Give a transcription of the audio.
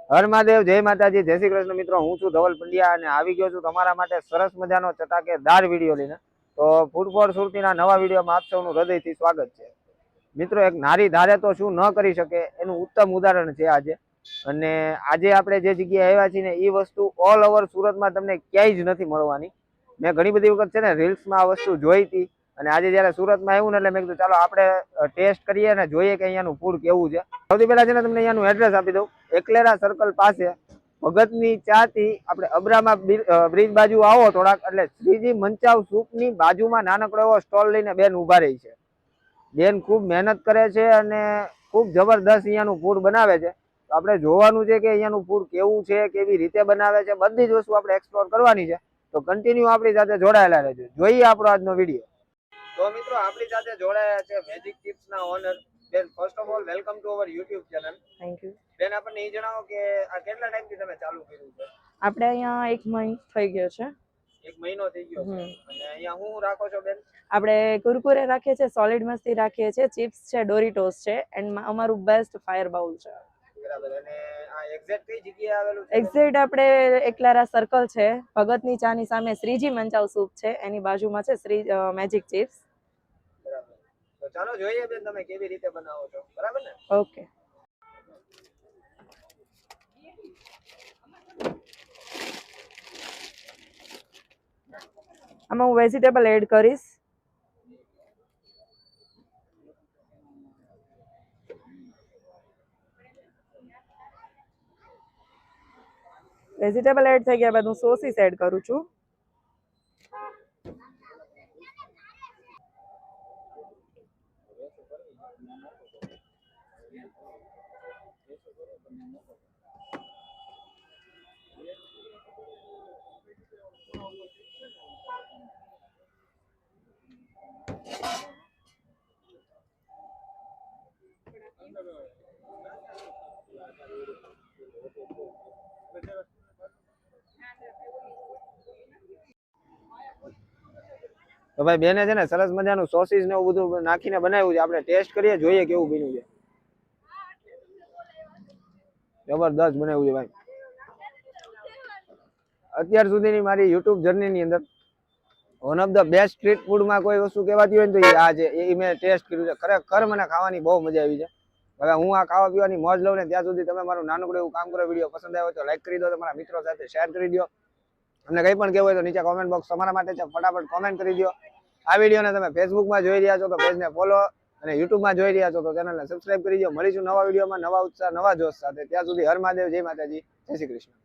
હર મહાદેવ, જય માતાજી, જય શ્રી કૃષ્ણ મિત્રો. હું છું ધવલ પંડ્યા અને આવી ગયો છું તમારા માટે સરસ મજાનો ચટાકેદાર વિડીયો લઈને. તો ફૂડ ફોર સુરતીના નવા વિડીયોમાં આપ સૌનું હૃદયથી સ્વાગત છે. મિત્રો, એક નારી ધારે તો શું ન કરી શકે એનું ઉત્તમ ઉદાહરણ છે આજે. અને આજે આપણે જે જગ્યાએ આવ્યા છીએ ને એ વસ્તુ ઓલ ઓવર સુરતમાં તમને ક્યાંય જ નથી મળવાની. મેં ઘણી બધી વખત છે ને રીલ્સમાં આ વસ્તુ જોઈ હતી અને આજે જયારે સુરતમાં આવ્યું ને એટલે મેં કીધું ચાલો આપણે ટેસ્ટ કરીએ અને જોઈએ કે અહીંયાનું ફૂડ કેવું છે. સૌથી પહેલા છે ને તમને અહીંયાનું એડ્રેસ આપી દઉં. એકલેરા સર્કલ પાસે ભગતની ચા થી આપણે અબ્રામા બ્રિજ બાજુ આવો થોડાક એટલે શ્રીજી મંચાવ સૂપની બાજુમાં નાનકડો એવો સ્ટોલ લઈને બેન ઉભા રહી છે. બેન ખૂબ મહેનત કરે છે અને ખૂબ જબરદસ્ત અહીંયાનું ફૂડ બનાવે છે. તો આપણે જોવાનું છે કે અહીંયાનું ફૂડ કેવું છે, કેવી રીતે બનાવે છે, બધી જ વસ્તુ આપણે એક્સપ્લોર કરવાની છે. તો કન્ટિન્યુ આપણી સાથે જોડાયેલા રહેજો. જોઈએ આપણો આજનો વિડીયો. તો મિત્રો, આપણી સાથે જોડાયા છે મેજિક ટિપ્સના ઓનર બેન. First of all welcome to our YouTube channel. Thank you. બેન, આપણને એ જણાવો કે આ કેટલા ટાઈમથી તમે ચાલુ કર્યું છે? આપણે અહીંયા 1 મહિનો થઈ ગયો છે. 1 મહિનો થઈ ગયો છે. અને અહીંયા હું રાખો છો બેન? આપણે કુરકુરે રાખીએ છીએ, સોલિડ મસ્તી રાખીએ છીએ, ચિપ્સ છે, ડોરિટોસ છે એન્ડ અમારું બેસ્ટ ફાયર બાઉલ છે. બરાબર. અને આ એક્ઝેક્ટ કઈ જગ્યાએ આવેલું છે? એક્ઝેક્ટ આપણે એકલારા સર્કલ છે, ભગતની ચાની સામે શ્રીજી મંચાવ સૂપ છે, એની બાજુમાં છે શ્રી મેજિક ચિપ્સ. બરાબર. તો ચાલો જોઈએ બેન તમે કેવી રીતે બનાવો છો. બરાબર ને? ઓકે. આમાં હું વેજીટેબલ એડ કરીશ. વેજીટેબલ એડ થઈ ગયા બાદ હું સોસીસ એડ કરું છું. તો ભાઈ બેને છે ને સરસ મજાનું સોસીસ ને એવું બધું નાખીને બનાવ્યું છે. આપણે ટેસ્ટ કરીએ, જોઈએ કેવું બન્યું છે. જબરદસ્ત બનાવ્યું છે ભાઈ. અત્યાર સુધીની મારી યુટ્યુબ જર્નીની અંદર one of the best street ફૂડમાં કોઈ વસ્તુ કહેવાતી હોય ને તો એ આ છે. એ મેં ટેસ્ટ કર્યું છે. ખરેખર મને ખાવાની બહુ મજા આવી છે. હવે હું આ ખાવા પીવાની મોજ લઉં ને ત્યાં સુધી તમે મારું નાનકડું એવું કામ કરો. વિડીયો પસંદ આવ્યો તો લાઈક કરી દો, તમારા મિત્રો સાથે શેર કરી દો. અને કંઈ પણ કહેવું હોય તો નીચે કોમેન્ટ બોક્સ તમારા માટે છે, ફટાફટ કોમેન્ટ કરી દો. આ વિડીયોને તમે ફેસબુકમાં જોઈ રહ્યા છો તો પેજને ફોલો અને યુટ્યુબમાં જોઈ રહ્યા છો તો ચેનલને સબસ્ક્રાઇબ કરી દો. મળીશું નવા વિડીયોમાં, નવા ઉત્સાહ, નવા જોશ સાથે. ત્યાં સુધી હર મહાદેવ, જય માતાજી, જય શ્રી કૃષ્ણ.